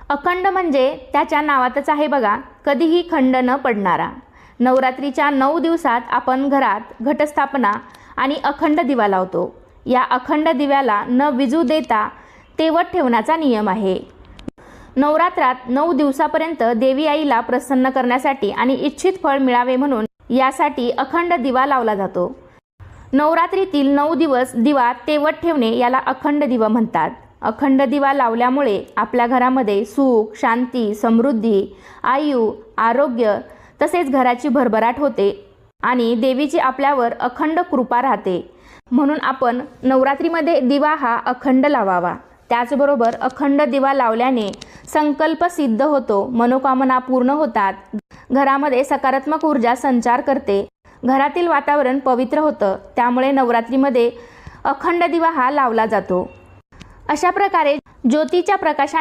अखंड म्हणजे त्याच्या नावातच आहे बघा, कधीही खंड न पडणारा। नवरात्रीच्या 9 दिवसात आपण घरात घटस्थापना आणि अखंड दिवा लावतो। या अखंड दिव्याला न विजू देता तेवत ठेवण्याचा नियम आहे। नवरात्रात 9 दिवसापर्यंत देवी आईला प्रसन्न करण्यासाठी आणि इच्छित फळ मिळावे म्हणून यासाठी अखंड दिवा लावला जातो। नवरात्रीतील 9 दिवस दिवा तेवत ठेवणे याला अखंड दिवा म्हणतात। अखंड दिवा लावल्यामुळे आपल्या घरामध्ये सुख, शांती, समृद्धी, आयु, आरोग्य तसेच घराची भरभराट होते आणि देवीची आपल्यावर अखंड कृपा राहते। म्हणून आपण नवरात्रीमध्ये दिवा हा अखंड लावावा। त्याचबरोबर अखंड दिवा लावल्याने संकल्प सिद्ध होतो, मनोकामना पूर्ण होतात, घरामध्ये सकारात्मक ऊर्जा संचार करते, घरातील वातावरण पवित्र होतं। त्यामुळे नवरात्रीमध्ये अखंड दिवा हा लावला जातो। अशा प्रकारे ज्योतीच्या प्रकाशाने